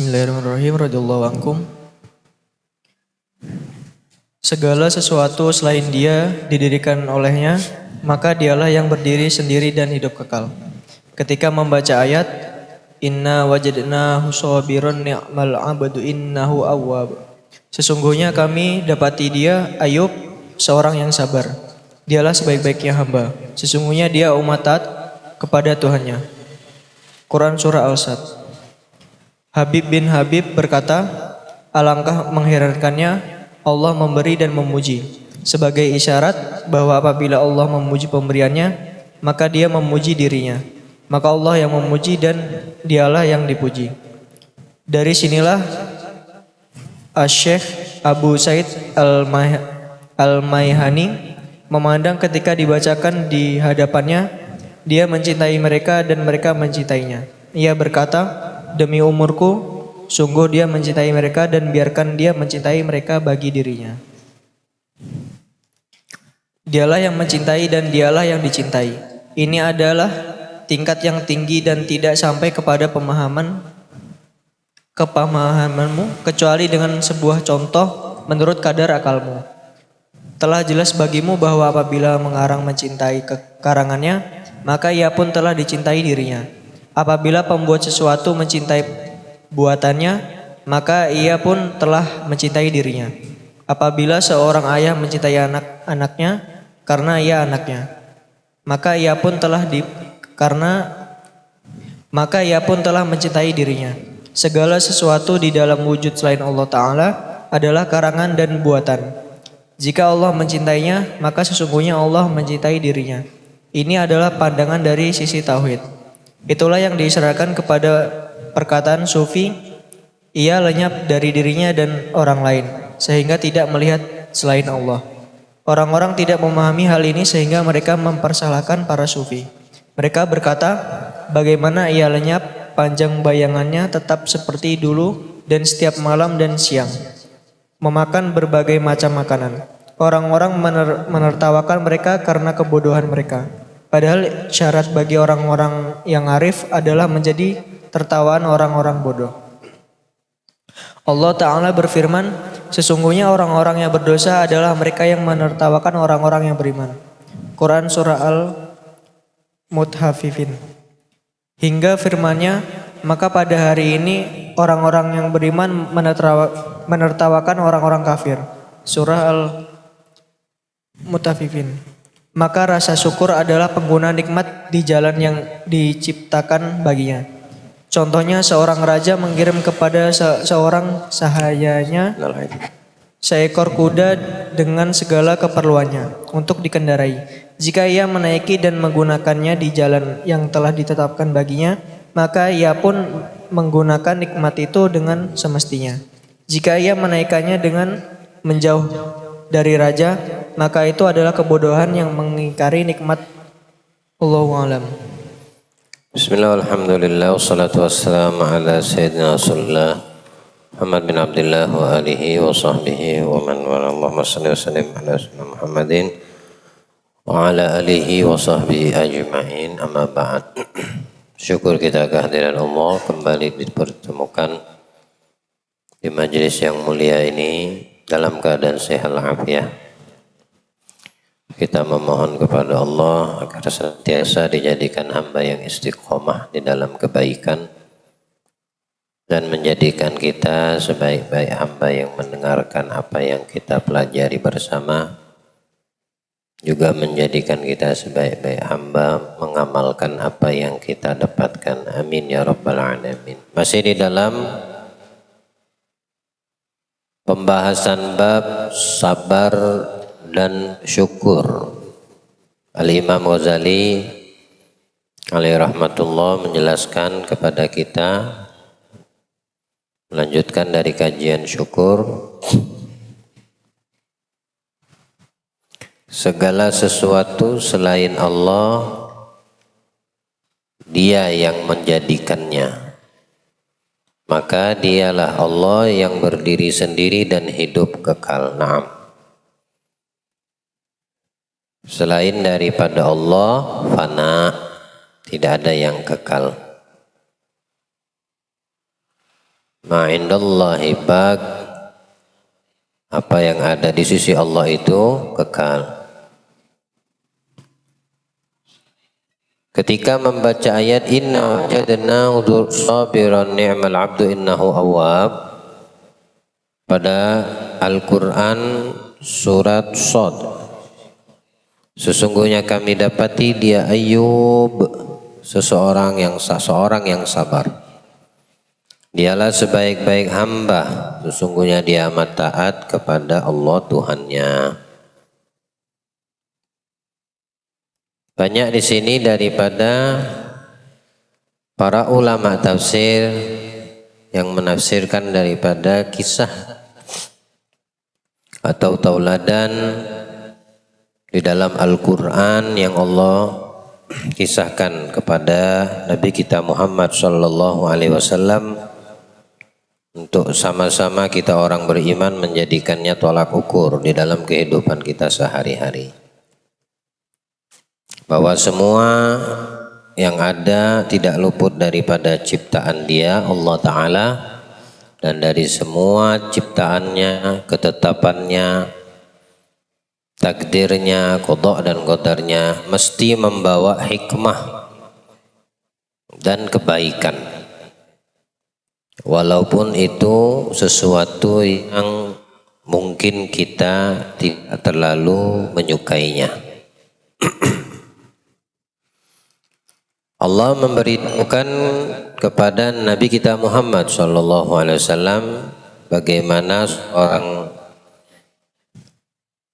Bismillahirrahmanirrahim. Radhiyallahu ankum. Segala sesuatu selain Dia didirikan olehnya, maka Dialah yang berdiri sendiri dan hidup kekal. Ketika membaca ayat Inna wajadnahu shabiran ni'mal 'abdu innahu awwab. Sesungguhnya kami dapati dia Ayub seorang yang sabar. Dialah sebaik-baiknya hamba. Sesungguhnya dia umat taat kepada Tuhannya. Quran surah Al-Sad. Habib bin Habib berkata, alangkah mengherankannya Allah memberi dan memuji. Sebagai isyarat bahwa apabila Allah memuji pemberiannya, maka dia memuji dirinya. Maka Allah yang memuji dan dialah yang dipuji. Dari sinilah Asy-Syaikh Abu Said Al-Maihani memandang ketika dibacakan di hadapannya, dia mencintai mereka dan mereka mencintainya. Ia berkata, demi umurku, sungguh dia mencintai mereka dan biarkan dia mencintai mereka bagi dirinya. Dialah yang mencintai dan dialah yang dicintai. Ini adalah tingkat yang tinggi dan tidak sampai kepada kepemahamanmu kecuali dengan sebuah contoh menurut kadar akalmu. Telah jelas bagimu bahwa apabila mengarang mencintai karangannya, maka ia pun telah dicintai dirinya. Apabila pembuat sesuatu mencintai buatannya, maka ia pun telah mencintai dirinya. Apabila seorang ayah mencintai anak-anaknya karena ia anaknya, maka ia pun telah mencintai dirinya. Segala sesuatu di dalam wujud selain Allah Ta'ala adalah karangan dan buatan. Jika Allah mencintainya, maka sesungguhnya Allah mencintai dirinya. Ini adalah pandangan dari sisi tauhid. Itulah yang diserahkan kepada perkataan sufi, ia lenyap dari dirinya dan orang lain, sehingga tidak melihat selain Allah. Orang-orang tidak memahami hal ini sehingga mereka mempersalahkan para sufi. Mereka berkata, bagaimana ia lenyap, panjang bayangannya tetap seperti dulu dan setiap malam dan siang, memakan berbagai macam makanan. Orang-orang menertawakan mereka karena kebodohan mereka. Padahal syarat bagi orang-orang yang arif adalah menjadi tertawaan orang-orang bodoh. Allah Ta'ala berfirman, sesungguhnya orang-orang yang berdosa adalah mereka yang menertawakan orang-orang yang beriman. Quran surah Al-Mutaffifin. Hingga firmannya, maka pada hari ini orang-orang yang beriman menertawakan orang-orang kafir. Surah Al-Mutaffifin. Maka rasa syukur adalah pengguna nikmat di jalan yang diciptakan baginya. Contohnya seorang raja mengirim kepada seorang sahayanya seekor kuda dengan segala keperluannya untuk dikendarai. Jika ia menaiki dan menggunakannya di jalan yang telah ditetapkan baginya, maka ia pun menggunakan nikmat itu dengan semestinya. Jika ia menaikkannya dengan menjauh dari raja, maka itu adalah kebodohan yang mengingkari nikmat. Allahu a'lam. Bismillah, alhamdulillah, wassalatu wassalamu ala sayyidina Rasulullah Muhammad bin Abdullah wa alihi wa sahbihi wa man wala. Allahumma salli wa sallim ala sayyidina Muhammadin wa ala alihi wa sahbihi ajma'in, amma ba'd. Syukur kita kehadiran Allah kembali dipertemukan di majelis yang mulia ini dalam keadaan sehat walafiat. Kita memohon kepada Allah agar senantiasa dijadikan hamba yang istiqomah di dalam kebaikan dan menjadikan kita sebaik-baik hamba yang mendengarkan apa yang kita pelajari bersama, juga menjadikan kita sebaik-baik hamba mengamalkan apa yang kita dapatkan. Amin ya rabbal alamin. Masih di dalam pembahasan bab sabar dan syukur. Al-Imam Ghazali alaihi rahmatullah menjelaskan kepada kita, melanjutkan dari kajian syukur, segala sesuatu selain Allah Dia yang menjadikannya, maka dialah Allah yang berdiri sendiri dan hidup kekal. Naam. Selain daripada Allah, fana, tidak ada yang kekal. Ma indallahi baq, apa yang ada di sisi Allah itu kekal. Ketika membaca ayat inna wajadnahu sabiran ni'mal abdu innahu awwab pada Al-Quran surat Shad, sesungguhnya kami dapati dia Ayub seseorang yang sabar. Dialah sebaik-baik hamba, sesungguhnya dia amat taat kepada Allah Tuhannya. Banyak di sini daripada para ulama tafsir yang menafsirkan daripada kisah atau tauladan di dalam Al-Quran yang Allah kisahkan kepada Nabi kita Muhammad sallallahu alaihi wasallam untuk sama-sama kita orang beriman menjadikannya tolak ukur di dalam kehidupan kita sehari-hari. Bahwa semua yang ada tidak luput daripada ciptaan Dia Allah Ta'ala, dan dari semua ciptaannya, ketetapannya, takdirnya, qada dan qadarnya mesti membawa hikmah dan kebaikan, walaupun itu sesuatu yang mungkin kita tidak terlalu menyukainya. Allah memberitahukan kepada Nabi kita Muhammad sallallahu alaihi wasallam bagaimana seorang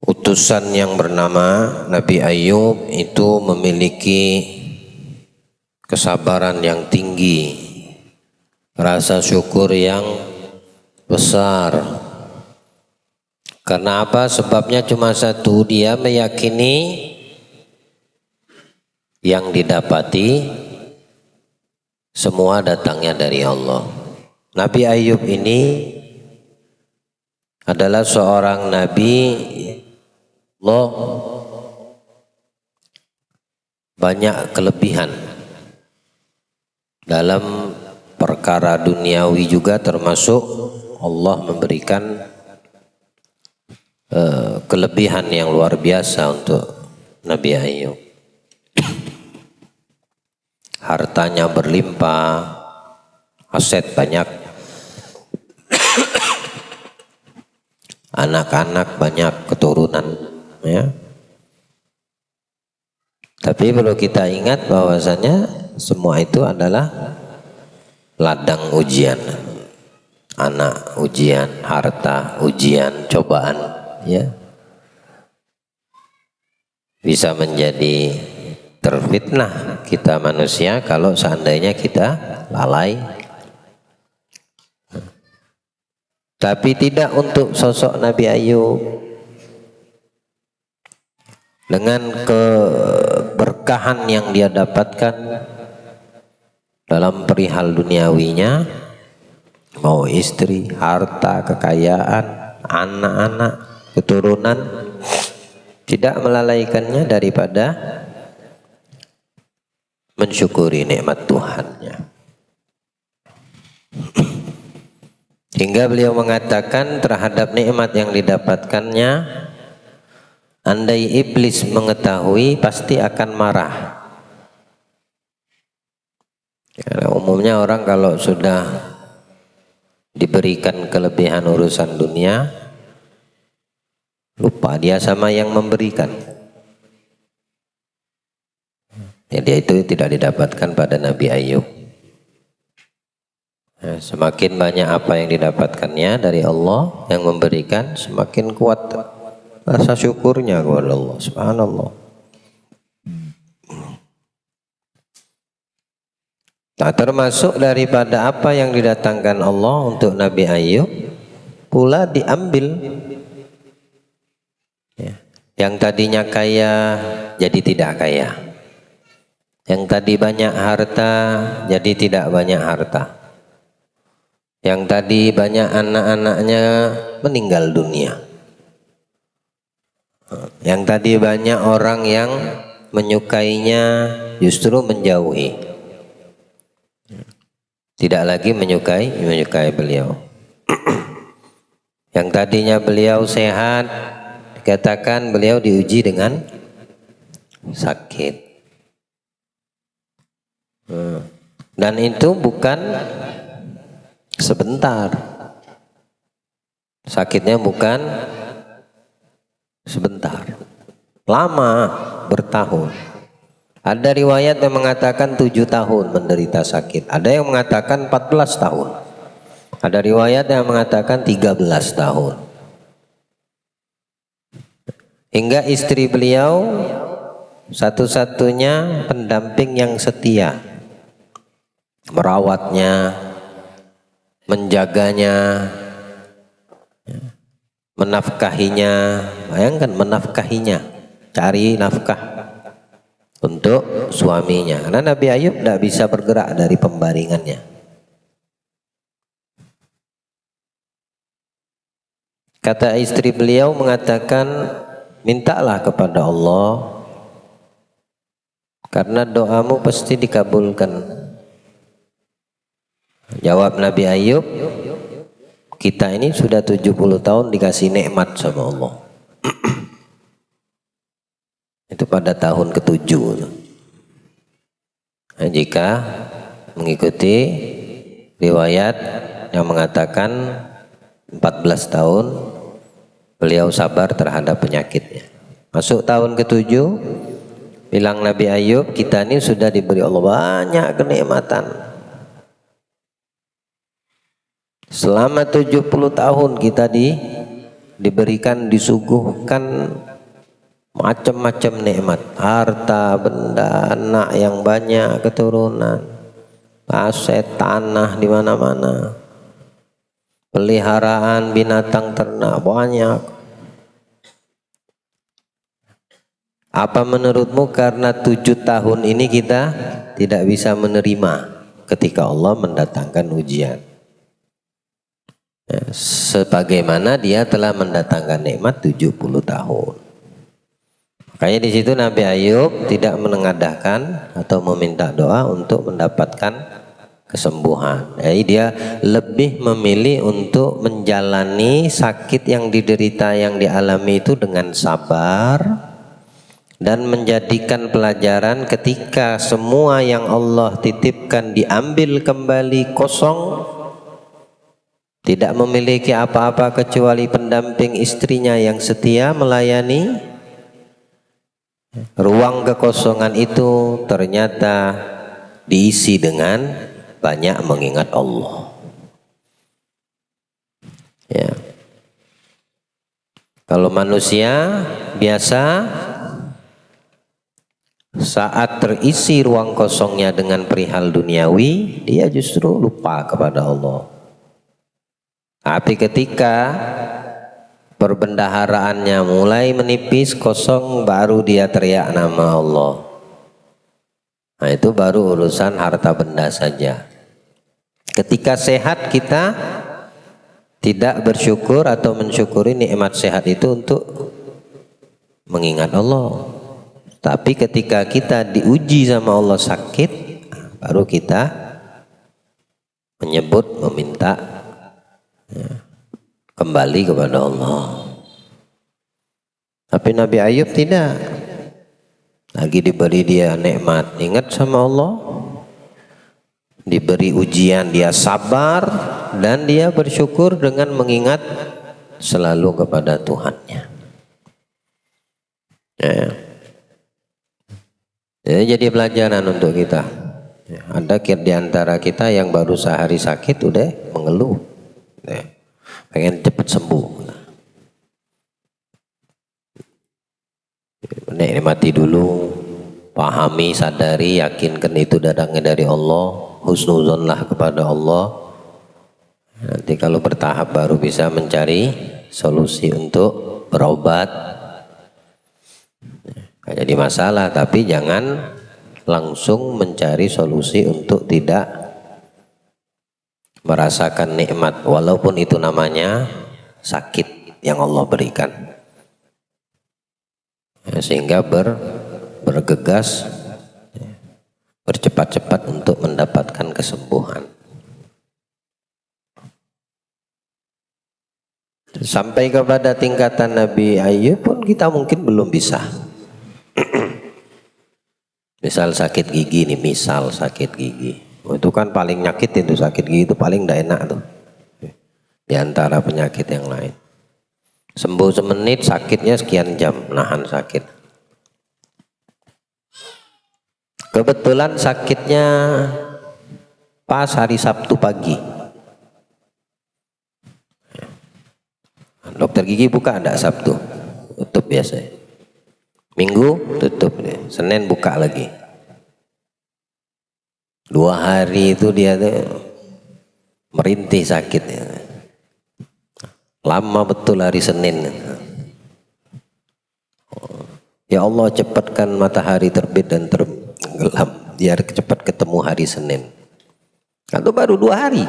utusan yang bernama Nabi Ayub itu memiliki kesabaran yang tinggi, rasa syukur yang besar. Karena apa? Sebabnya cuma satu, dia meyakini yang didapati semua datangnya dari Allah. Nabi Ayub ini adalah seorang nabi Allah, banyak kelebihan dalam perkara duniawi juga, termasuk Allah memberikan kelebihan yang luar biasa untuk Nabi Ayub. Hartanya berlimpah, aset banyak, anak-anak banyak, keturunan, ya. Tapi perlu kita ingat bahwasanya semua itu adalah ladang ujian, anak ujian, harta ujian, cobaan, ya. Bisa menjadi terfitnah kita manusia kalau seandainya kita lalai. Tapi tidak untuk sosok Nabi Ayub. Dengan keberkahan yang dia dapatkan dalam perihal duniawinya, mau istri, harta, kekayaan, anak-anak, keturunan, tidak melalaikannya daripada mensyukuri nikmat Tuhannya. Hingga beliau mengatakan terhadap nikmat yang didapatkannya, andai iblis mengetahui pasti akan marah. Karena umumnya orang kalau sudah diberikan kelebihan urusan dunia, lupa dia sama yang memberikan. Jadi itu tidak didapatkan pada Nabi Ayub. Nah, semakin banyak apa yang didapatkannya dari Allah yang memberikan, semakin kuat rasa syukurnya kepada Allah. Subhanallah. Nah, termasuk daripada apa yang didatangkan Allah untuk Nabi Ayub pula diambil. Ya. Yang tadinya kaya jadi tidak kaya. Yang tadi banyak harta jadi tidak banyak harta. Yang tadi banyak anak-anaknya meninggal dunia. Yang tadi banyak orang yang menyukainya justru menjauhi. tidak lagi menyukai beliau. Yang tadinya beliau sehat, dikatakan beliau diuji dengan sakit. Dan itu bukan sebentar. Sakitnya bukan sebentar. Lama, bertahun. Ada riwayat yang mengatakan 7 tahun menderita sakit. Ada yang mengatakan 14 tahun. Ada riwayat yang mengatakan 13 tahun. Hingga istri beliau satu-satunya pendamping yang setia, merawatnya, menjaganya, menafkahinya. Bayangkan menafkahinya, cari nafkah untuk suaminya. Karena Nabi Ayub tidak bisa bergerak dari pembaringannya. Kata istri beliau mengatakan, mintalah kepada Allah karena doamu pasti dikabulkan. Jawab Nabi Ayub, kita ini sudah 70 tahun dikasih nikmat sama Allah. Itu pada tahun ke-7. Nah, jika mengikuti riwayat yang mengatakan 14 tahun beliau sabar terhadap penyakitnya. Masuk tahun ke-7, bilang Nabi Ayub, kita ini sudah diberi Allah banyak kenikmatan. Selama 70 tahun kita diberikan, disuguhkan macam-macam nikmat, harta, benda, anak yang banyak, keturunan, aset, tanah di mana-mana, peliharaan binatang ternak banyak. Apa menurutmu karena 7 tahun ini kita tidak bisa menerima ketika Allah mendatangkan ujian? Ya, sebagaimana dia telah mendatangkan nikmat 70 tahun. Makanya di situ Nabi Ayub tidak menengadahkan atau meminta doa untuk mendapatkan kesembuhan. Jadi dia lebih memilih untuk menjalani sakit yang diderita, yang dialami itu dengan sabar dan menjadikan pelajaran ketika semua yang Allah titipkan diambil kembali kosong, tidak memiliki apa-apa kecuali pendamping istrinya yang setia melayani. Ruang kekosongan itu ternyata diisi dengan banyak mengingat Allah. Ya. Kalau manusia biasa saat terisi ruang kosongnya dengan perihal duniawi, dia justru lupa kepada Allah. Tapi ketika perbendaharaannya mulai menipis, kosong, baru dia teriak nama Allah. Nah, itu baru urusan harta benda saja. Ketika sehat kita tidak bersyukur atau mensyukuri nikmat sehat itu untuk mengingat Allah. Tapi ketika kita diuji sama Allah sakit, baru kita menyebut, meminta kembali kepada Allah. Tapi Nabi Ayub tidak. Lagi diberi dia nikmat, ingat sama Allah. Diberi ujian, dia sabar dan dia bersyukur dengan mengingat selalu kepada Tuhannya. Ya. Jadi pelajaran untuk kita. Ya, ada di antara kita yang baru sehari sakit udah mengeluh. Ya. Pengen cepat sembuh. Nikmati dulu, pahami, sadari, yakinkan itu datangnya dari Allah, husnuzonlah kepada Allah. Nanti kalau bertahap baru bisa mencari solusi untuk berobat. Gak jadi masalah, tapi jangan langsung mencari solusi untuk tidak merasakan nikmat walaupun itu namanya sakit yang Allah berikan. Ya, sehingga bergegas bercepat-cepat untuk mendapatkan kesembuhan. Sampai kepada tingkatan Nabi Ayub pun kita mungkin belum bisa. Misal sakit gigi nih, misal sakit gigi. Itu kan paling nyakit itu, sakit gigi itu paling tidak enak tuh. Di antara penyakit yang lain. Sembuh semenit, sakitnya sekian jam, nahan sakit. Kebetulan sakitnya pas hari Sabtu pagi. Dokter gigi buka enggak Sabtu? Tutup biasanya. Minggu tutup deh. Senin buka lagi. 2 hari itu dia tuh merintih sakitnya. Lama betul hari Senin. Ya Allah, cepatkan matahari terbit dan tenggelam biar cepat ketemu hari Senin. Itu baru 2 hari.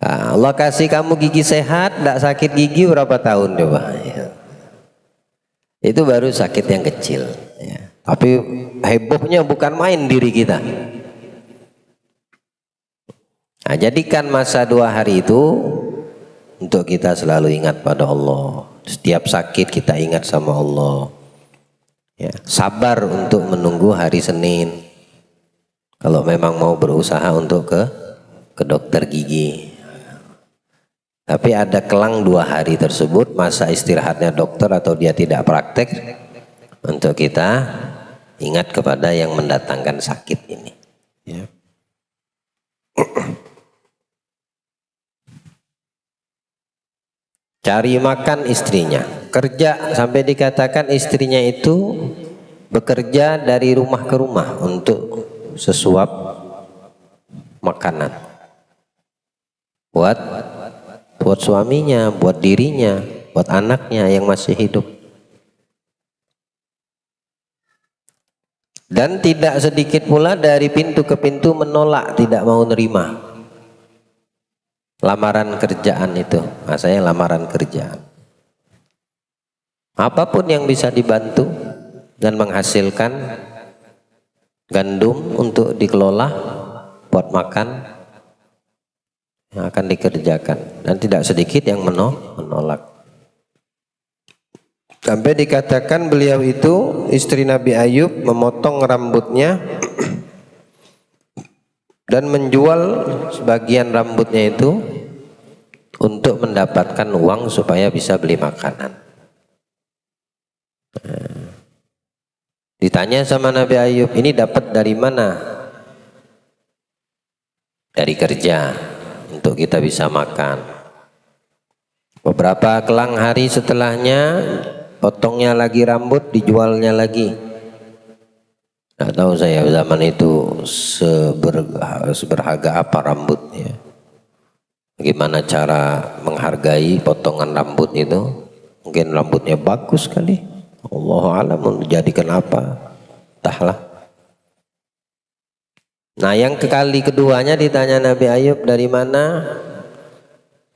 Nah, Allah kasih kamu gigi sehat, tidak sakit gigi berapa tahun coba? Ya. Itu baru sakit yang kecil. Ya. Tapi hebohnya bukan main diri kita. Nah, jadikan masa 2 hari itu untuk kita selalu ingat pada Allah. Setiap sakit kita ingat sama Allah. Ya, sabar untuk menunggu hari Senin. Kalau memang mau berusaha untuk ke dokter gigi. Tapi ada kelang 2 hari tersebut, masa istirahatnya dokter atau dia tidak praktek, untuk kita ingat kepada yang mendatangkan sakit ini. Ya. Cari makan istrinya, kerja sampai dikatakan istrinya itu bekerja dari rumah ke rumah untuk sesuap makanan buat suaminya, buat dirinya, buat anaknya yang masih hidup. Dan tidak sedikit pula dari pintu ke pintu menolak, tidak mau nerima lamaran kerjaan itu. Maksudnya lamaran kerjaan. Apapun yang bisa dibantu dan menghasilkan gandum untuk dikelola buat makan, yang akan dikerjakan. Dan tidak sedikit yang menolak. Sampai dikatakan beliau itu, istri Nabi Ayub, memotong rambutnya dan menjual sebagian rambutnya itu untuk mendapatkan uang supaya bisa beli makanan. Ditanya sama Nabi Ayub, ini dapat dari mana? Dari kerja, untuk kita bisa makan. Beberapa kelang hari setelahnya, potongnya lagi rambut, dijualnya lagi. Tidak tahu saya zaman itu seberharga apa rambutnya. Bagaimana cara menghargai potongan rambut itu? Mungkin rambutnya bagus kali. Allahu a'lam menjadikan apa? Entahlah. Nah, yang kali keduanya ditanya Nabi Ayub, dari mana?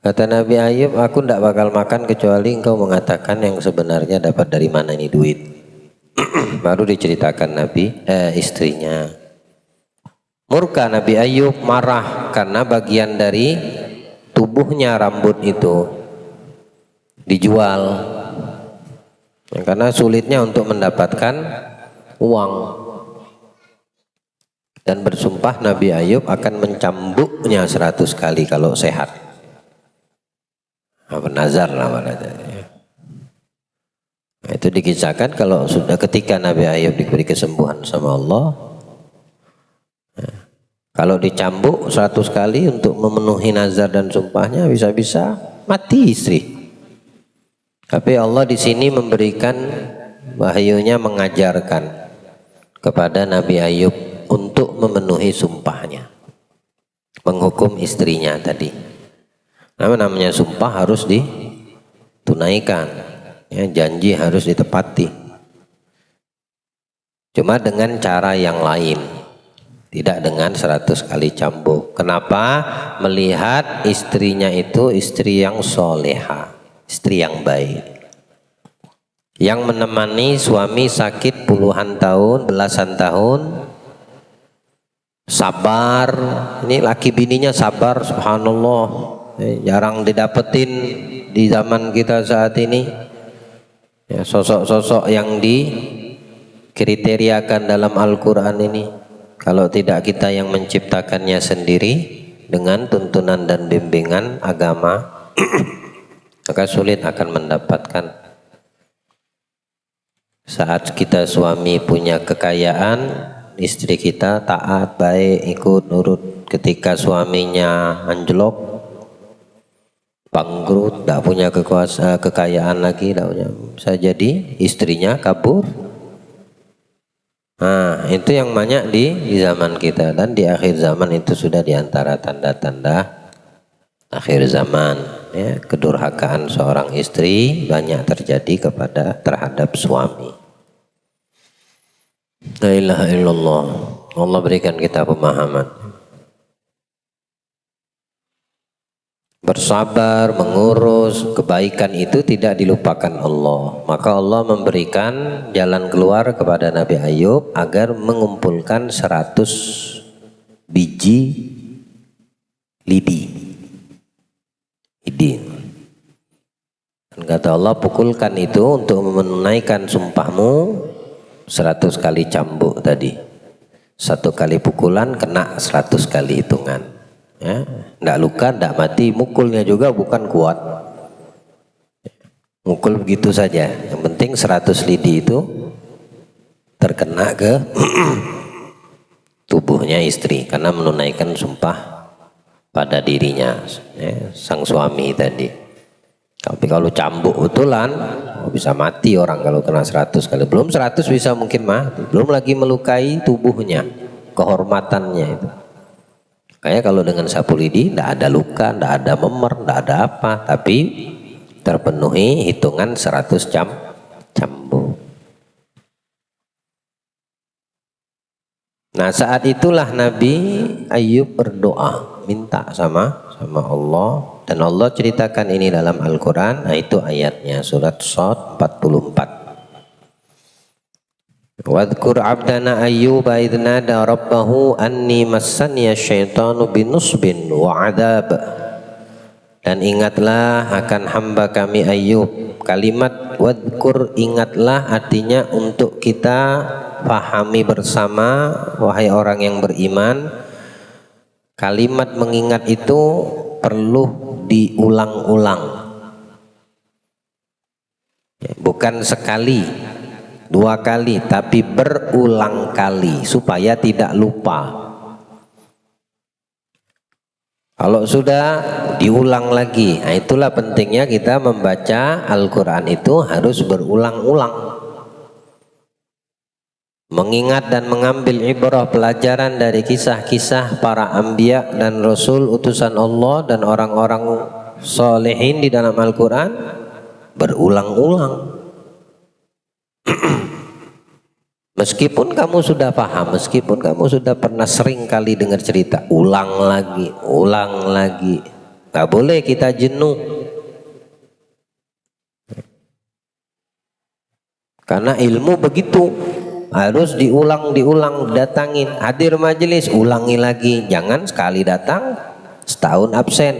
Kata Nabi Ayub, aku tidak bakal makan kecuali engkau mengatakan yang sebenarnya dapat dari mana ini duit. Baru diceritakan istrinya. Murka Nabi Ayub, marah karena bagian dari tubuhnya rambut itu dijual. Karena sulitnya untuk mendapatkan uang. Dan bersumpah Nabi Ayub akan mencambuknya 100 kali kalau sehat. Bernazar namanya. Nah, itu dikisahkan kalau sudah ketika Nabi Ayub diberi kesembuhan sama Allah, kalau dicambuk 100 kali untuk memenuhi nazar dan sumpahnya, bisa-bisa mati istri. Tapi Allah di sini memberikan wahyunya, mengajarkan kepada Nabi Ayub untuk memenuhi sumpahnya, menghukum istrinya tadi. Namanya sumpah harus ditunaikan, ya, janji harus ditepati. Cuma dengan cara yang lain, tidak dengan 100 kali cambuk. Kenapa? Melihat istrinya itu istri yang soleha, istri yang baik, yang menemani suami sakit puluhan tahun, belasan tahun, sabar. Ini laki bininya sabar, subhanallah. Jarang didapetin di zaman kita saat ini. Ya, sosok-sosok yang dikriteriakan dalam Al-Quran ini, kalau tidak kita yang menciptakannya sendiri dengan tuntunan dan bimbingan agama, maka sulit akan mendapatkan. Saat kita suami punya kekayaan, istri kita taat, baik, ikut, nurut. Ketika suaminya anjlok, bangkrut, tidak punya kekayaan lagi, bisa jadi istrinya kabur. Nah, itu yang banyak di zaman kita, dan di akhir zaman itu sudah diantara tanda-tanda akhir zaman. Ya, kedurhakaan seorang istri banyak terjadi terhadap suami. La ilaha illallah. Allah berikan kita pemahaman. Bersabar, mengurus kebaikan itu tidak dilupakan Allah. Maka Allah memberikan jalan keluar kepada Nabi Ayub agar mengumpulkan 100 biji lidi. Dan kata Allah, pukulkan itu untuk menunaikan sumpahmu 100 kali cambuk tadi. 1 kali pukulan kena 100 kali hitungan. Ya, tidak luka, tidak mati. Mukulnya juga bukan kuat. Mukul begitu saja. Yang penting 100 lidi itu terkena ke tubuhnya istri karena menunaikan sumpah pada dirinya, ya, sang suami tadi. Tapi kalau cambuk betulan, bisa mati orang kalau kena 100 kali. Belum 100 bisa mungkin mati. Belum lagi melukai tubuhnya, kehormatannya itu. Kayak kalau dengan sapu lidi, tidak ada luka, tidak ada memer, tidak ada apa. Tapi terpenuhi hitungan 100 cambuk. Nah, saat itulah Nabi Ayub berdoa, minta sama Allah. Dan Allah ceritakan ini dalam Al-Quran. Nah, itu ayatnya, surat Shad 44. Wadhkur abdana Ayyuba idh nada rabbahu anni massaniya syaitanu binusbin wa adab. Dan ingatlah akan hamba kami Ayyub. Kalimat wadhkur, ingatlah, artinya untuk kita pahami bersama, wahai orang yang beriman. Kalimat mengingat itu perlu diulang-ulang, bukan sekali, 2 kali, tapi berulang kali supaya tidak lupa. Kalau sudah diulang lagi, nah itulah pentingnya kita membaca Al-Quran itu harus berulang-ulang. Mengingat dan mengambil ibrah pelajaran dari kisah-kisah para anbiya dan rasul utusan Allah dan orang-orang solehin di dalam Al-Quran berulang-ulang. Meskipun kamu sudah paham, meskipun kamu sudah pernah sering kali dengar cerita, ulang lagi, ulang lagi. Gak boleh kita jenuh. Karena ilmu begitu. Harus diulang, datangin, hadir majelis, ulangi lagi. Jangan sekali datang, setahun absen.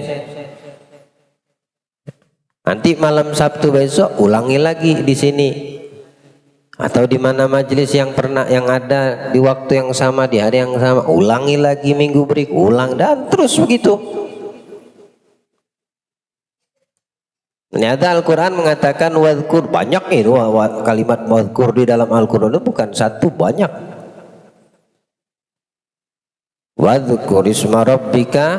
Nanti malam Sabtu besok ulangi lagi di sini. Atau di mana majelis yang ada di waktu yang sama, di hari yang sama, ulangi lagi minggu berikut, ulang, dan terus begitu. Ternyata Al-Quran mengatakan wadhkur, banyak itu kalimat wadhkur di dalam Al-Quran itu bukan satu, banyak. Wadhkur isma rabbika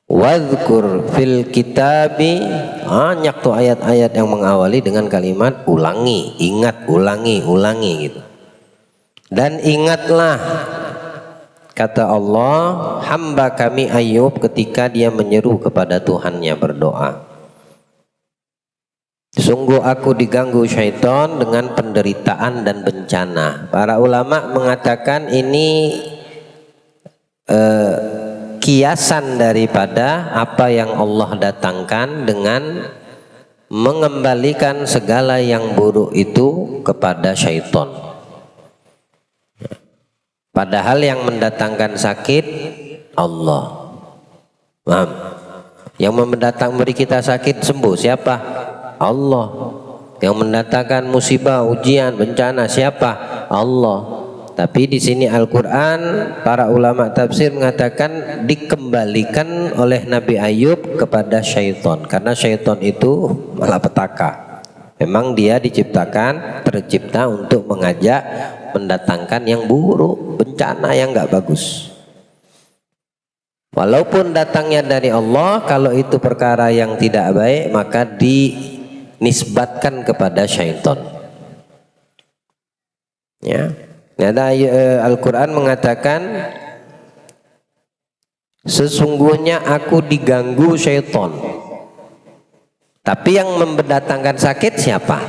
wadhkur fil kitabi, banyak tuh ayat-ayat yang mengawali dengan kalimat ulangi, ingat, ulangi gitu. Dan ingatlah, kata Allah, hamba kami Ayub ketika dia menyeru kepada Tuhannya berdoa. Sungguh aku diganggu syaitan dengan penderitaan dan bencana. Para ulama mengatakan ini kiasan daripada apa yang Allah datangkan dengan mengembalikan segala yang buruk itu kepada syaitan. Padahal yang mendatangkan sakit Allah, Paham? Yang memberi kita sakit sembuh siapa? Allah. Yang mendatangkan musibah, ujian, bencana siapa? Allah. Tapi di sini Al-Quran, para ulama tafsir mengatakan dikembalikan oleh Nabi Ayub kepada syaitan, karena syaitan itu malapetaka. Memang dia tercipta untuk mengajak, mendatangkan yang buruk, bencana yang nggak bagus. Walaupun datangnya dari Allah, kalau itu perkara yang tidak baik maka dinisbatkan kepada syaitan. Ya. Ada Al-Quran mengatakan sesungguhnya aku diganggu syaitan. Tapi yang mendatangkan sakit siapa?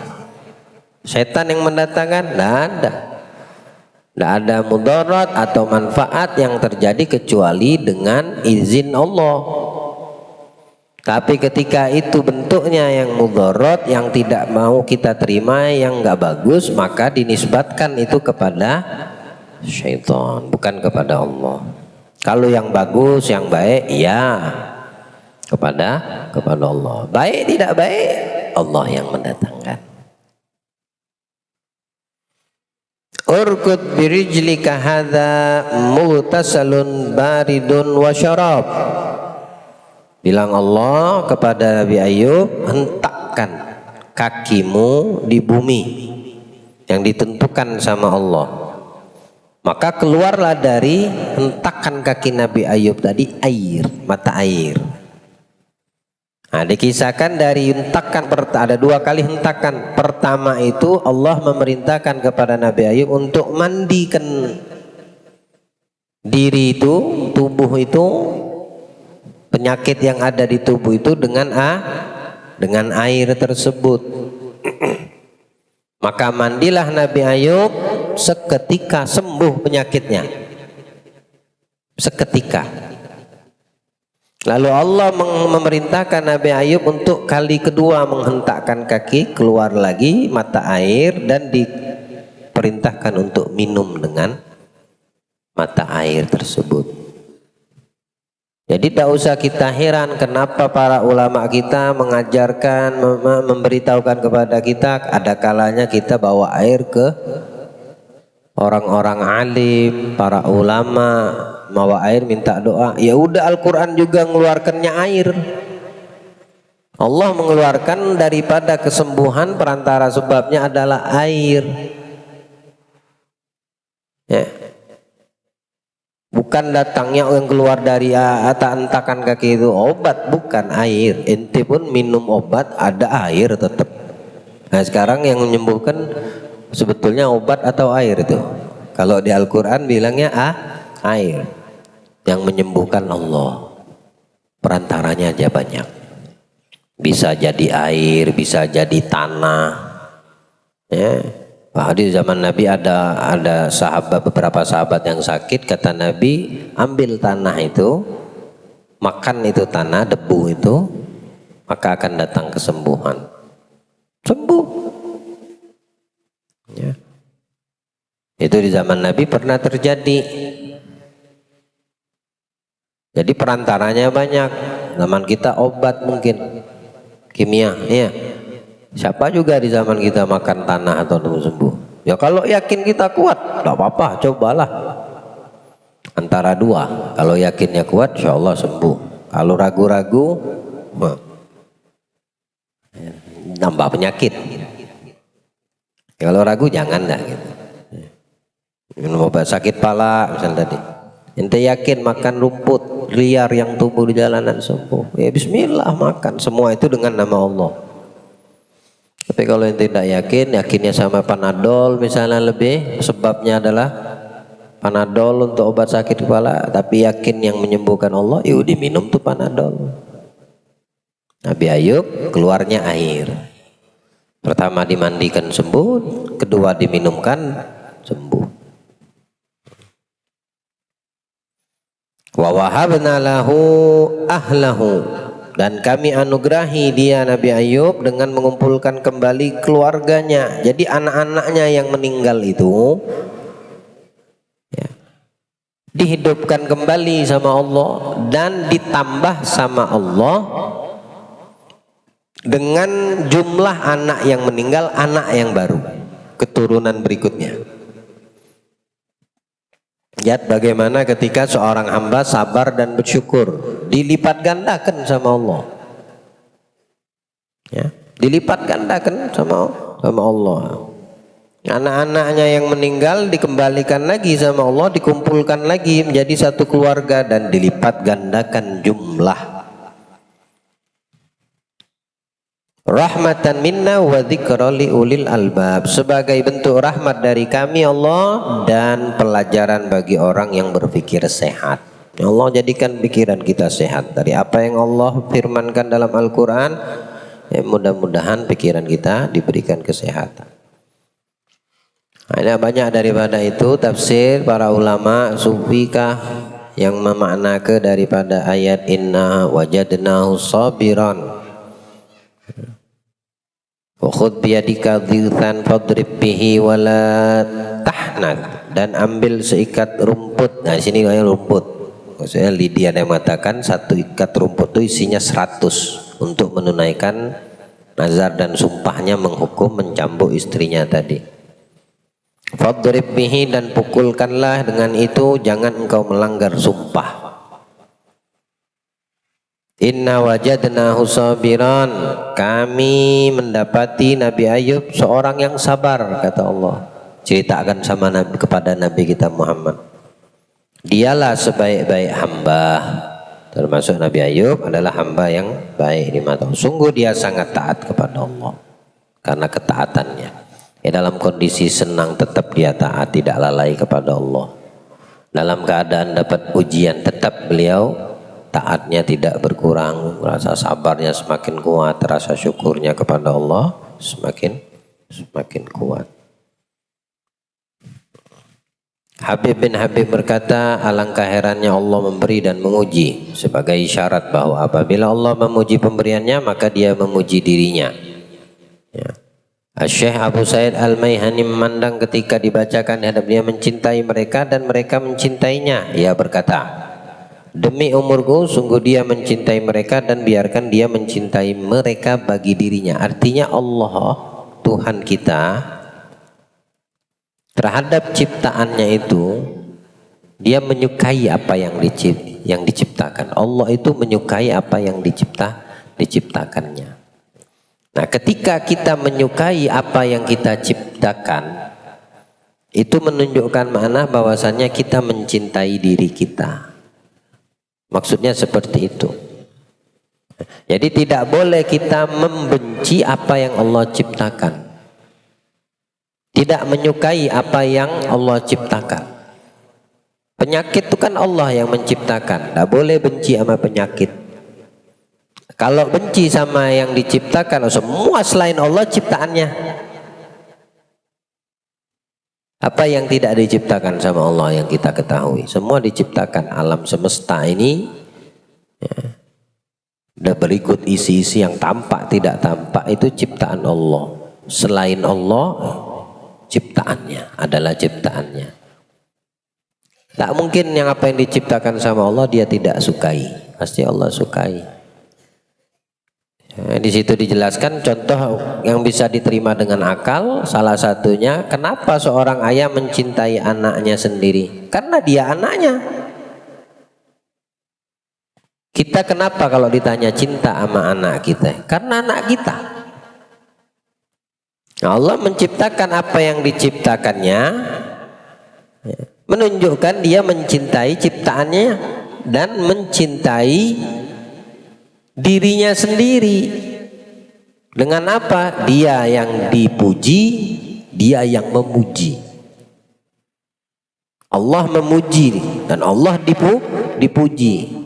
Syaitan yang mendatangkan? Tidak ada. Tidak ada mudarat atau manfaat yang terjadi kecuali dengan izin Allah. Tapi ketika itu bentuknya yang mudarat, yang tidak mau kita terima, yang nggak bagus, maka dinisbatkan itu kepada syaitan, bukan kepada Allah. Kalau yang bagus, yang baik, ya kepada Allah. Baik tidak baik, Allah yang mendatangkan. Urkud birijlika hadza mughtasalun baridun wa syarab. Bilang Allah kepada Nabi Ayub, hentakkan kakimu di bumi yang ditentukan sama Allah. Maka keluarlah dari hentakan kaki Nabi Ayub tadi air, mata air. Nah, dikisahkan dari hentakan, ada 2 kali hentakan. Pertama itu Allah memerintahkan kepada Nabi Ayub untuk mandikan diri itu, tubuh itu, penyakit yang ada di tubuh itu dengan air tersebut. Maka mandilah Nabi Ayub, seketika sembuh penyakitnya. Seketika. Lalu Allah memerintahkan Nabi Ayub untuk kali kedua menghentakkan kaki, keluar lagi mata air, dan diperintahkan untuk minum dengan mata air tersebut. Jadi tidak usah kita heran kenapa para ulama kita mengajarkan, memberitahukan kepada kita, ada kalanya kita bawa air ke orang-orang alim, para ulama, bawa air minta doa. Ya udah, Al-Quran juga mengeluarkannya air. Allah mengeluarkan daripada kesembuhan, perantara sebabnya adalah air. Ya. Bukan datangnya yang keluar dari hentakan kaki itu obat, bukan air. Ente pun minum obat ada air tetap. Nah sekarang yang menyembuhkan sebetulnya obat atau air itu? Kalau di Al-Quran bilangnya air. Yang menyembuhkan Allah, perantaranya aja banyak. Bisa jadi air, bisa jadi tanah. Ya. Di zaman Nabi ada beberapa sahabat yang sakit. Kata Nabi, ambil tanah itu, makan itu tanah, debu itu, maka akan datang kesembuhan. Sembuh. Ya. Itu di zaman Nabi pernah terjadi. Jadi perantaranya banyak. Zaman kita obat mungkin, kimia, ya. Siapa juga di zaman kita makan tanah atau sembuh. Ya kalau yakin kita kuat, tidak apa-apa, cobalah. Antara 2, kalau yakinnya kuat, insya Allah sembuh. Kalau ragu-ragu, nambah penyakit. Kalau ragu jangan dah. Gitu. Minum obat sakit pala, misalnya tadi. Ente yakin makan rumput liar yang tumbuh di jalanan sembuh. Ya bismillah makan, semua itu dengan nama Allah. Tapi kalau yang tidak yakin, yakinnya sama Panadol misalnya, lebih sebabnya adalah Panadol untuk obat sakit kepala, tapi yakin yang menyembuhkan Allah, ya udah minum tuh Panadol. Nabi Ayub keluarnya air. Pertama dimandikan sembuh, kedua diminumkan sembuh. Wa wahabna lahu ahlahu, dan kami anugerahi dia Nabi Ayub dengan mengumpulkan kembali keluarganya. Jadi anak-anaknya yang meninggal itu ya, dihidupkan kembali sama Allah dan ditambah sama Allah dengan jumlah anak yang meninggal, anak yang baru, keturunan berikutnya. Lihat bagaimana ketika seorang hamba sabar dan bersyukur, dilipat gandakan sama Allah. Ya, dilipat gandakan sama Allah. Anak-anaknya yang meninggal dikembalikan lagi sama Allah, dikumpulkan lagi menjadi satu keluarga dan dilipat gandakan jumlah. Rahmatan minna wa dzikra li ulil albab, sebagai bentuk rahmat dari kami Allah dan pelajaran bagi orang yang berpikir sehat. Allah jadikan pikiran kita sehat dari apa yang Allah firmankan dalam Al-Quran. Ya, mudah-mudahan pikiran kita diberikan kesehatan. Ada banyak daripada itu tafsir para ulama sufikah yang memaknakan daripada ayat inna wajadnahu sabiran wa khudh biyadika dhighan fadrib bihi wala tahnat, dan ambil seikat rumput. Nah, di sini kayak rumput. Maksudnya Lydia yang mengatakan satu ikat rumput itu isinya 100 untuk menunaikan nazar dan sumpahnya menghukum mencambuk istrinya tadi. Fadrib bihi, dan pukulkanlah dengan itu, jangan engkau melanggar sumpah. Inna wajadnahu sabiran, kami mendapati Nabi Ayub seorang yang sabar, kata Allah. Ceritakan sama Nabi, kepada Nabi kita Muhammad. Dialah sebaik-baik hamba, termasuk Nabi Ayub adalah hamba yang baik di mata Allah. Sungguh dia sangat taat kepada Allah karena ketaatannya. Dalam kondisi senang tetap dia taat, tidak lalai kepada Allah. Dalam keadaan dapat ujian tetap beliau taatnya tidak berkurang, rasa sabarnya semakin kuat, rasa syukurnya kepada Allah semakin kuat. Habib bin Habib berkata, alangkah herannya Allah memberi dan menguji, sebagai isyarat bahwa apabila Allah memuji pemberiannya maka dia memuji dirinya. Ya. Syekh Abu Said Al-Maihani memandang ketika dibacakan hadap dia mencintai mereka dan mereka mencintainya. Ia berkata, demi umurku sungguh dia mencintai mereka dan biarkan dia mencintai mereka bagi dirinya. Artinya Allah Tuhan kita terhadap ciptaannya itu dia menyukai apa yang diciptakan. Allah itu menyukai apa yang diciptakannya. Nah, ketika kita menyukai apa yang kita ciptakan, itu menunjukkan makna bahwasannya kita mencintai diri kita. Maksudnya seperti itu. Jadi tidak boleh kita membenci apa yang Allah ciptakan, tidak menyukai apa yang Allah ciptakan. Penyakit itu kan Allah yang menciptakan, tidak boleh benci sama penyakit. Kalau benci sama yang diciptakan, semua selain Allah ciptaannya. Apa yang tidak diciptakan sama Allah yang kita ketahui, semua diciptakan. Alam semesta ini ya, udah berikut isi-isi yang tampak tidak tampak itu ciptaan Allah. Selain Allah ciptaannya adalah ciptaannya. Tak mungkin yang apa yang diciptakan sama Allah dia tidak sukai, pasti Allah sukai. Di situ dijelaskan contoh yang bisa diterima dengan akal. Salah satunya, kenapa seorang ayah mencintai anaknya sendiri? Karena dia anaknya. Kita kenapa kalau ditanya cinta sama anak kita? Karena anak kita. Allah menciptakan apa yang diciptakannya, menunjukkan dia mencintai ciptaannya dan mencintai dirinya sendiri. Dengan apa? Dia yang dipuji, dia yang memuji. Allah memuji dan Allah dipuji.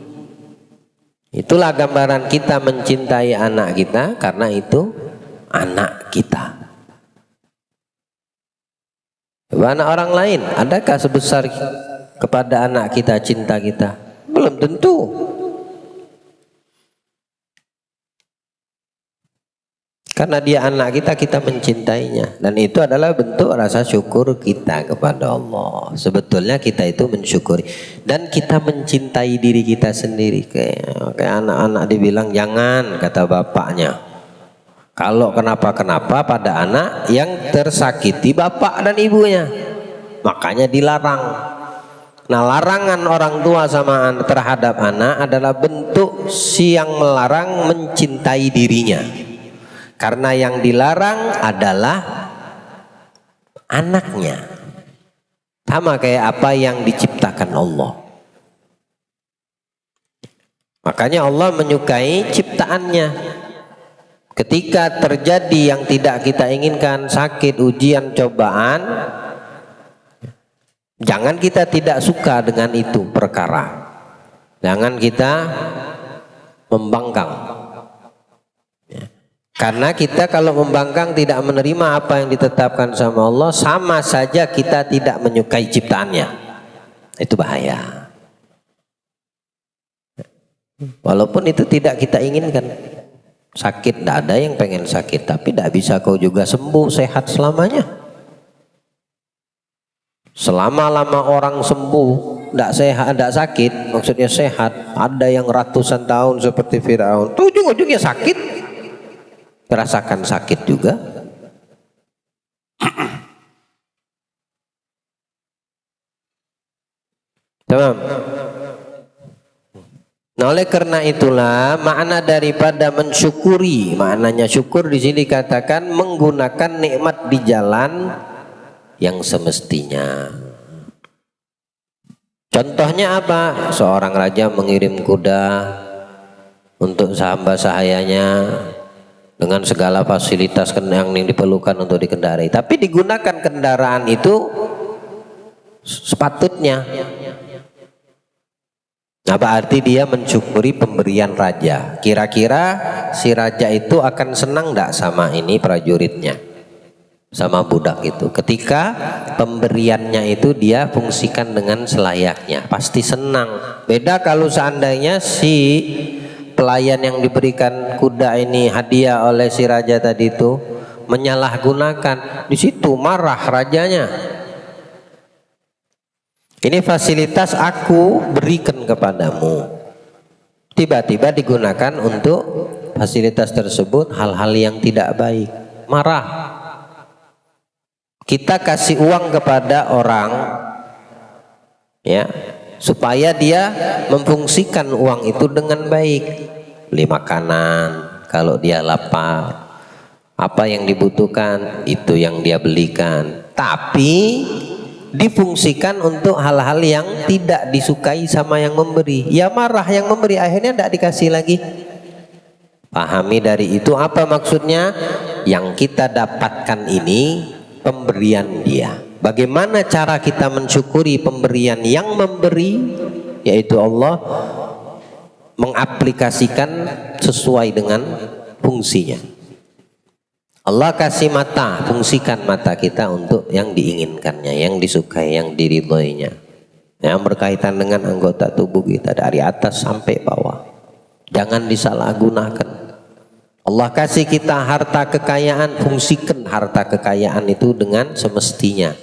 Itulah gambaran kita mencintai anak kita, karena itu anak kita. Anak orang lain, adakah sebesar kepada anak kita cinta kita? Belum tentu. Karena dia anak kita, kita mencintainya. Dan itu adalah bentuk rasa syukur kita kepada Allah. Sebetulnya kita itu mensyukuri. Dan kita mencintai diri kita sendiri. Kayak anak-anak dibilang jangan, kata bapaknya. Kalau kenapa-kenapa pada anak yang tersakiti bapak dan ibunya. Makanya dilarang. Nah, larangan orang tua sama terhadap anak adalah bentuk yang melarang mencintai dirinya. Karena yang dilarang adalah anaknya. Sama kayak apa yang diciptakan Allah. Makanya Allah menyukai ciptaannya. Ketika terjadi yang tidak kita inginkan, sakit, ujian, cobaan, jangan kita tidak suka dengan itu perkara. Jangan kita membangkang. Karena kita kalau membangkang tidak menerima apa yang ditetapkan sama Allah, sama saja kita tidak menyukai ciptaannya. Itu bahaya. Walaupun itu tidak kita inginkan. Sakit, tidak ada yang pengen sakit. Tapi tidak bisa kau juga sembuh, sehat selamanya. Selama-lama orang sembuh, tidak sehat, tidak sakit, maksudnya sehat. Ada yang ratusan tahun seperti Firaun, ujung-ujungnya sakit. Merasakan sakit juga. Tamam. Nah, oleh karena itulah makna daripada mensyukuri, maknanya syukur di sini katakan menggunakan nikmat di jalan yang semestinya. Contohnya apa? Seorang raja mengirim kuda untuk hamba sahayanya dengan segala fasilitas yang diperlukan untuk dikendarai. Tapi digunakan kendaraan itu sepatutnya. Nah, berarti dia mensyukuri pemberian raja. Kira-kira si raja itu akan senang tidak sama ini prajuritnya, sama budak itu. Ketika pemberiannya itu dia fungsikan dengan selayaknya, pasti senang. Beda kalau seandainya si pelayan yang diberikan kuda ini hadiah oleh si raja tadi itu menyalahgunakan, di situ marah rajanya. Ini fasilitas aku berikan kepadamu, tiba-tiba digunakan untuk fasilitas tersebut hal-hal yang tidak baik, marah. Kita kasih uang kepada orang, ya, supaya dia memfungsikan uang itu dengan baik. Beli makanan kalau dia lapar, apa yang dibutuhkan itu yang dia belikan. Tapi difungsikan untuk hal-hal yang tidak disukai sama yang memberi. Ya marah yang memberi, akhirnya tidak dikasih lagi. Pahami dari itu apa maksudnya? Yang kita dapatkan ini pemberian dia. Bagaimana cara kita mensyukuri pemberian yang memberi, yaitu Allah, mengaplikasikan sesuai dengan fungsinya. Allah kasih mata, fungsikan mata kita untuk yang diinginkannya, yang disukai, yang diridhoinya, yang berkaitan dengan anggota tubuh kita dari atas sampai bawah. Jangan disalahgunakan. Allah kasih kita harta kekayaan, fungsikan harta kekayaan itu dengan semestinya,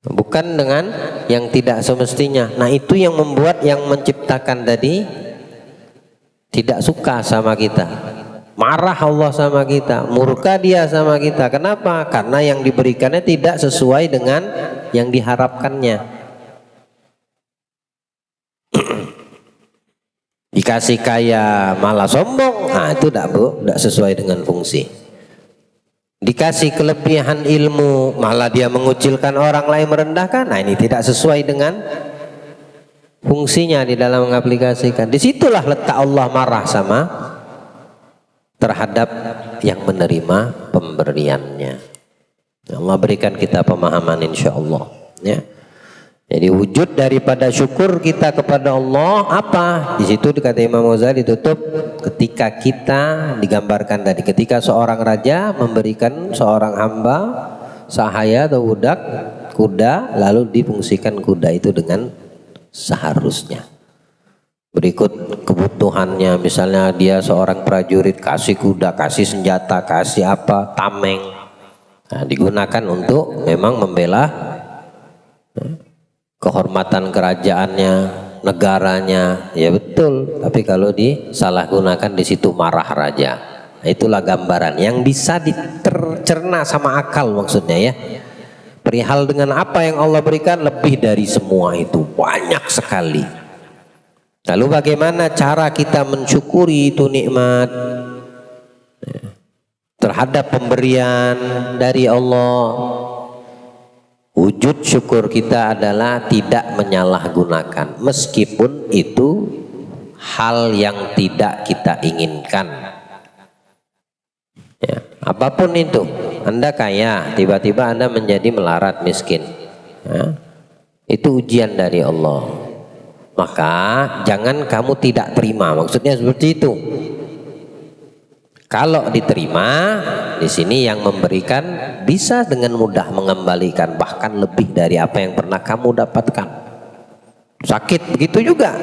bukan dengan yang tidak semestinya. Nah, itu yang membuat yang menciptakan tadi tidak suka sama kita. Marah Allah sama kita, murka dia sama kita. Kenapa? Karena yang diberikannya tidak sesuai dengan yang diharapkannya. Dikasih kaya malah sombong, nah itu tidak sesuai dengan fungsi. Dikasih kelebihan ilmu malah dia mengucilkan orang lain, merendahkan, nah ini tidak sesuai dengan fungsinya di dalam mengaplikasikan. Disitulah letak Allah marah sama terhadap yang menerima pemberiannya. Allah berikan kita pemahaman insya Allah, ya. Jadi wujud daripada syukur kita kepada Allah apa? Di situ dikata Imam Ghazali ditutup ketika kita digambarkan tadi, ketika seorang raja memberikan seorang hamba sahaya atau budak kuda, lalu difungsikan kuda itu dengan seharusnya. berikut kebutuhannya. Misalnya dia seorang prajurit, kasih kuda, kasih senjata, kasih apa, tameng. Nah, digunakan untuk memang membela kehormatan kerajaannya, negaranya, ya betul. Tapi kalau disalahgunakan di situ marah raja. Nah, itulah gambaran yang bisa ditercerna sama akal maksudnya ya. Perihal dengan apa yang Allah berikan lebih dari semua itu, banyak sekali. Lalu bagaimana cara kita mensyukuri itu nikmat terhadap pemberian dari Allah? Wujud syukur kita adalah tidak menyalahgunakan, meskipun itu hal yang tidak kita inginkan. Ya, apapun itu, Anda kaya, tiba-tiba Anda menjadi melarat miskin. Ya, itu ujian dari Allah. Maka jangan kamu tidak terima, maksudnya seperti itu. Kalau diterima, di sini yang memberikan bisa dengan mudah mengembalikan bahkan lebih dari apa yang pernah kamu dapatkan. Sakit begitu juga.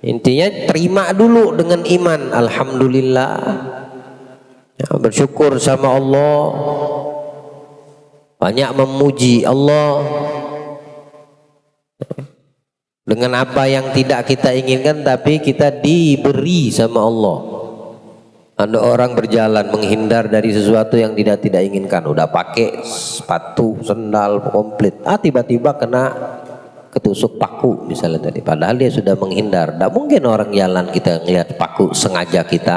Intinya terima dulu dengan iman, alhamdulillah. Ya, bersyukur sama Allah, banyak memuji Allah. Dengan apa yang tidak kita inginkan tapi kita diberi sama Allah. Ada orang berjalan menghindar dari sesuatu yang tidak inginkan, udah pakai sepatu, sendal komplit, tiba-tiba kena ketusuk paku misalnya tadi, padahal dia sudah menghindar. Tidak mungkin orang jalan kita ngelihat paku sengaja kita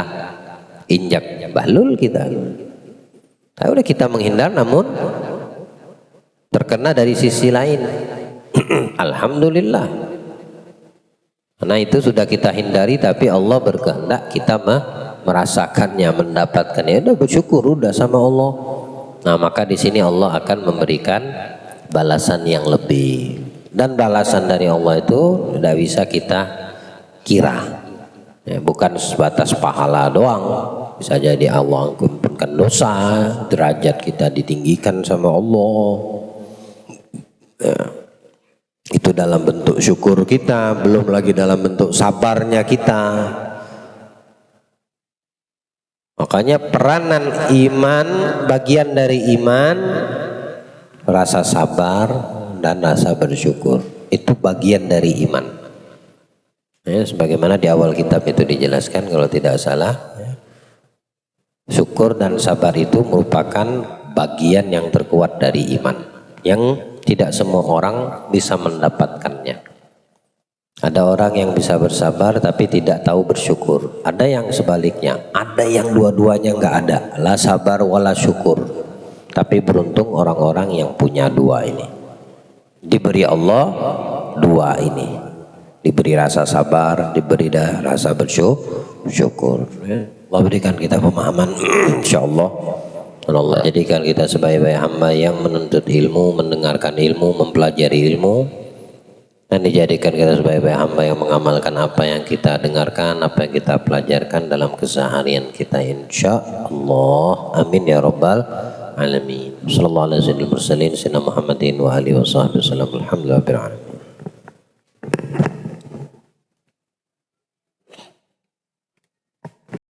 injak, bahlul kita. Nah, udah kita menghindar namun terkena dari sisi lain. Alhamdulillah. Karena itu sudah kita hindari, tapi Allah berkehendak kita merasakannya, mendapatkannya. Udah bersyukur udah sama Allah. Nah, maka di sini Allah akan memberikan balasan yang lebih. Dan balasan dari Allah itu tidak bisa kita kira. Ya, bukan sebatas pahala doang. Bisa jadi Allah ampunkan dosa, derajat kita ditinggikan sama Allah. Ya. Itu dalam bentuk syukur kita, belum lagi dalam bentuk sabarnya kita. Makanya peranan iman, bagian dari iman, rasa sabar dan rasa bersyukur. Itu bagian dari iman. Ya, sebagaimana di awal kitab itu dijelaskan kalau tidak salah, ya, syukur dan sabar itu merupakan bagian yang terkuat dari iman, yang tidak semua orang bisa mendapatkannya. Ada orang yang bisa bersabar tapi tidak tahu bersyukur. Ada yang sebaliknya, ada yang dua-duanya nggak ada, la sabar wala syukur. Tapi beruntung orang-orang yang punya dua ini. Diberi Allah dua ini, diberi rasa sabar, diberi rasa bersyukur. Allah berikan kita pemahaman, insyaallah. Allah jadikan kita sebaik-baik hamba yang menuntut ilmu, mendengarkan ilmu, mempelajari ilmu, dan dijadikan kita sebaik-baik hamba yang mengamalkan apa yang kita dengarkan, apa yang kita pelajarkan dalam keseharian kita, insyaallah. Amin ya rabbal alamin. Sallallahu alaihi wasallam Muhammadin wa alihi wasallam. Alhamdulillah rabbil alamin.